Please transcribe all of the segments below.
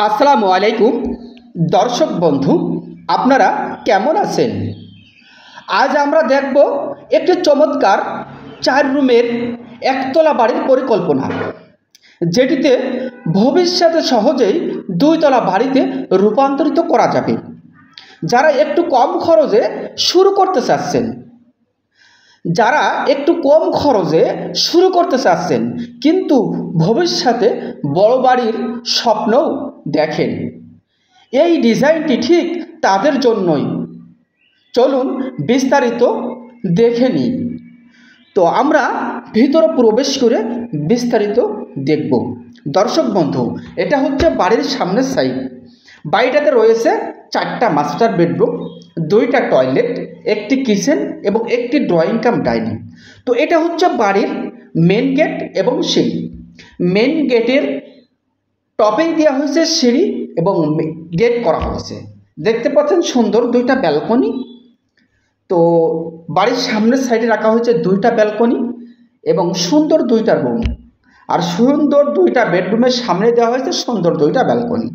আসসালামু আলাইকুম দর্শক বন্ধু, আপনারা কেমন আছেন? আজ আমরা দেখব একটি চমৎকার 4 রুমের একতলা বাড়ির পরিকল্পনা, যেটিতে ভবিষ্যতে সহজেই 2 তলা বাড়িতে রূপান্তরিত করা যাবে। যারা একটু কম খরচে শুরু করতে চাচ্ছেন কিন্তু ভবিষ্যতে বড় বাড়ির স্বপ্নও দেখেন, এই ডিজাইনটি ঠিক তাদের জন্যই। চলুন বিস্তারিত দেখে নিই। তো আমরা ভিতরে প্রবেশ করে বিস্তারিত দেখব। দর্শক বন্ধু, এটা হচ্ছে বাড়ির সামনের সাইড। বাড়িটাতে রয়েছে 4টা মাস্টার বেডরুম, 2টা টয়লেট, একটি কিচেন এবং একটি ড্রয়িং কাম ডাইনিং। তো এটা হচ্ছে বাড়ির মেন গেট এবং সিঁড়ি। মেন গেটের টপেই দেওয়া হয়েছে সিঁড়ি এবং গেট করা হয়েছে। দেখতে পাচ্ছেন সুন্দর 2টা ব্যালকনি। তো বাড়ির সামনের সাইডে রাখা হয়েছে 2টা ব্যালকনি এবং সুন্দর 2টা রুম, আর সুন্দর 2টা বেডরুমের সামনে দেওয়া হয়েছে সুন্দর 2টা ব্যালকনি।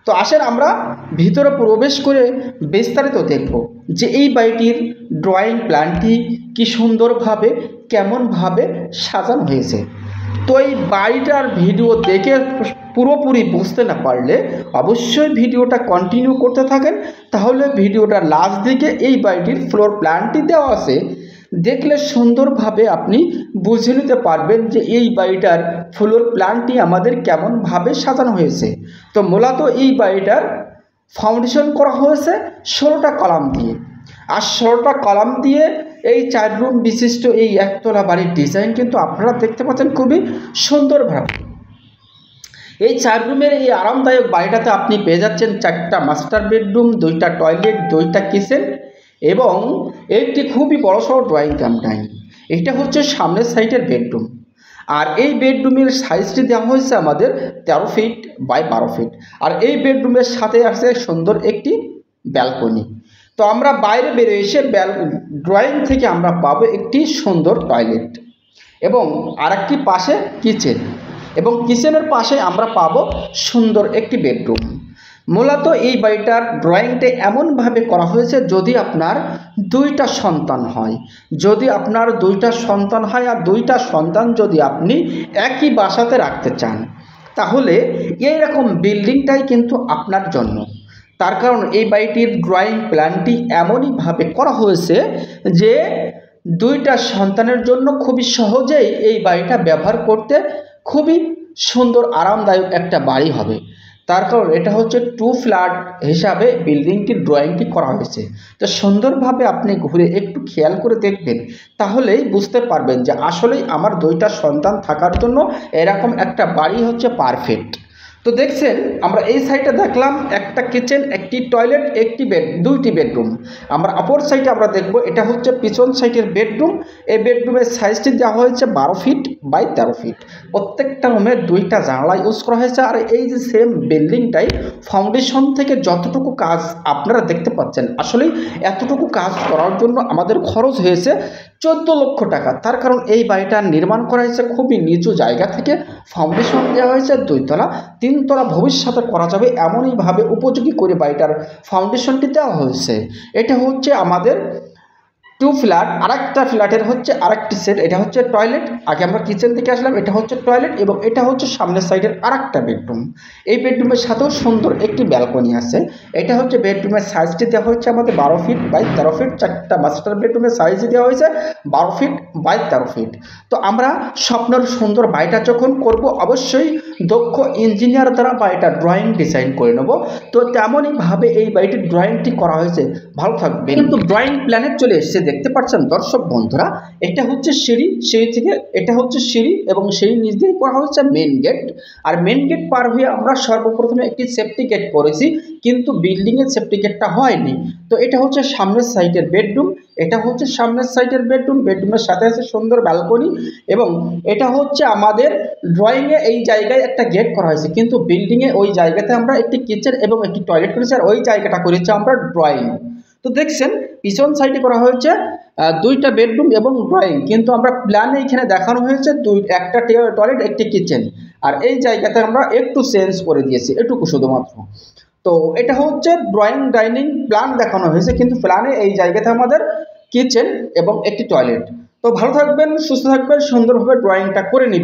তো আসেন আমরা ভিতরে প্রবেশ করে বিস্তারিত দেখব যে এই বাড়িটির ড্রয়িং প্ল্যানটি কি সুন্দরভাবে কেমনভাবে সাজানো হয়েছে। তো এই বাড়িটার ভিডিও দেখে পুরোপুরি বুঝতে না পারলে অবশ্যই ভিডিওটা কন্টিনিউ করতে থাকেন, তাহলে ভিডিওটার লাস্ট দিকে এই বাড়িটির ফ্লোর প্ল্যানটি দেওয়া আছে, দেখলে সুন্দরভাবে আপনি বুঝে নিতে পারবেন যে এই বাড়িটার ফ্লোর প্ল্যানটি আমাদের কেমনভাবে সাজানো হয়েছে। তো মূলত এই বাড়িটার ফাউন্ডেশন করা হয়েছে 16টা কলাম দিয়ে, আর 16টা কলাম দিয়ে এই 4 রুম বিশিষ্ট এই একতলা বাড়ির ডিজাইন কিন্তু আপনারা দেখতে পাচ্ছেন খুবই সুন্দরভাবে। এই 4 রুমের এই আরামদায়ক বাড়িটাতে আপনি পেয়ে যাচ্ছেন 4টা মাস্টার বেডরুম, 2টা টয়লেট, 2টা কিচেন এবং একটি খুবই বড়সড় ড্রয়িং কাম ডাইনিং। এটা হচ্ছে সামনের সাইডের বেডরুম, আর এই বেডরুমের সাইজটি দেওয়া হয়েছে আমাদের 13 ফিট বাই 12 ফিট, আর এই বেডরুমের সাথে আছে সুন্দর একটি ব্যালকনি। তো আমরা বাইরে বেরিয়ে এসে ড্রয়িং থেকে আমরা পাবো একটি সুন্দর টয়লেট এবং আরেকটি পাশে কিচেন, এবং কিচেনের পাশে আমরা পাবো সুন্দর একটি বেডরুম। মূলত এই বাড়িটার ড্রয়িংটা এমনভাবে করা হয়েছে যদি আপনার 2টা সন্তান হয়, আর 2টা সন্তান যদি আপনি একই বাসাতে রাখতে চান, তাহলে এইরকম বিল্ডিংটাই কিন্তু আপনার জন্য। তার কারণ এই বাড়িটির ড্রয়িং প্ল্যানটি এমনইভাবে করা হয়েছে যে 2টা সন্তানের জন্য খুবই সহজেই এই বাড়িটা ব্যবহার করতে খুবই সুন্দর আরামদায়ক একটা বাড়ি হবে। তার কারণ এটা হচ্ছে 2 ফ্ল্যাট হিসাবে বিল্ডিংটির ড্রয়িংটি করা হয়েছে। তো সুন্দরভাবে আপনি ঘুরে একটু খেয়াল করে দেখবেন, তাহলেই বুঝতে পারবেন যে আসলেই আমার 2টা সন্তান থাকার জন্য এরকম একটা বাড়ি হচ্ছে পারফেক্ট। তো দেখছেন আমরা এই সাইডে দেখলাম একটা কিচেন, একটি টয়লেট, 2টি বেডরুম। আমরা অপর সাইডে আমরা দেখব এটা হচ্ছে পিছন সাইডের বেডরুম। এই বেডরুমের সাইজটি দেওয়া হয়েছে 12 ফিট বাই 13 ফিট। প্রত্যেকটা রুমে 2টা জানলা ইউজ করা হয়েছে। আর এই যে সেম বিল্ডিংটাই ফাউন্ডেশন থেকে যতটুকু কাজ আপনারা দেখতে পাচ্ছেন, আসলেই এতটুকু কাজ করার জন্য আমাদের খরচ হয়েছে 14 লক্ষ টাকা। তার কারণ এই বাড়িটা নির্মাণ করা হয়েছে খুবই নিচু জায়গা থেকে, ফাউন্ডেশন দেওয়া হয়েছে 2 তলা, 3 তলা ভবিষ্যতে করা যাবে এমনইভাবে উপযোগী করে বাড়িটার ফাউন্ডেশনটি দেওয়া হয়েছে। এটা হচ্ছে আমাদের 2 ফ্ল্যাট, আরেকটা ফ্ল্যাটের হচ্ছে আরেকটি সেট। এটা হচ্ছে টয়লেট, আগে আমরা কিচেন থেকে আসলাম, এটা হচ্ছে টয়লেট এবং এটা হচ্ছে সামনের সাইডের আরেকটা বেডরুম। এই বেডরুমের সাথেও সুন্দর একটি ব্যালকনি আছে। এটা হচ্ছে বেডরুমের সাইজটি দেওয়া হচ্ছে আমাদের 12 ফিট বাই 13 ফিট। 4টা মাস্টার বেডরুমের সাইজই দেওয়া হয়েছে 12 ফিট বাই 13 ফিট। তো আমরা স্বপ্নের সুন্দর বাড়িটা যখন করব, অবশ্যই দক্ষ ইঞ্জিনিয়ার দ্বারা বাড়িটা ড্রয়িং ডিজাইন করে নেব। তো তেমনইভাবে এই বাড়িটির ড্রয়িংটি করা হয়েছে। ভালো থাকবে, কিন্তু ড্রয়িং প্ল্যানে চলে এসেছে। দেখতে পাচ্ছেন দর্শক বন্ধুরা, এটা হচ্ছে সিঁড়ি থেকে এটা হচ্ছে সিঁড়ি এবং সেই নিচ দিয়ে করা হচ্ছে মেন গেট। আর মেন গেট পার হয়ে আমরা সর্বপ্রথমে একটি সেফটি গেট করেছি, কিন্তু বিল্ডিংয়ের সেফটি গেটটা হয়নি। তো এটা হচ্ছে সামনের সাইডের বেডরুম, বেডরুমের সাথে আছে সুন্দর ব্যালকনি এবং এটা হচ্ছে আমাদের ড্রয়িংয়ে এই জায়গায় একটা গেট করা হয়েছে, কিন্তু বিল্ডিংয়ে ওই জায়গাতে আমরা একটি কিচেন এবং একটি টয়লেট করেছি, আর ওই জায়গাটা করেছি আমরা ড্রয়িং। তো দেখছেন পিছন সাইডে করা হয়েছে 2টা বেডরুম এবং ড্রয়িং, কিন্তু আমরা প্ল্যানে এখানে দেখানো হয়েছে একটা টয়লেট, একটি কিচেন। আর এই জায়গাতে আমরা একটু চেঞ্জ করে দিয়েছি, এটুকু শুধুমাত্র। তো এটা হচ্ছে ড্রয়িং ডাইনিং প্ল্যান দেখানো হয়েছে, কিন্তু প্ল্যানে এই জায়গাতে আমাদের কিচেন এবং একটি টয়লেট। তো ভালো থাকবেন, সুস্থ থাকবেন, সুন্দরভাবে ড্রয়িংটা করে নেবেন।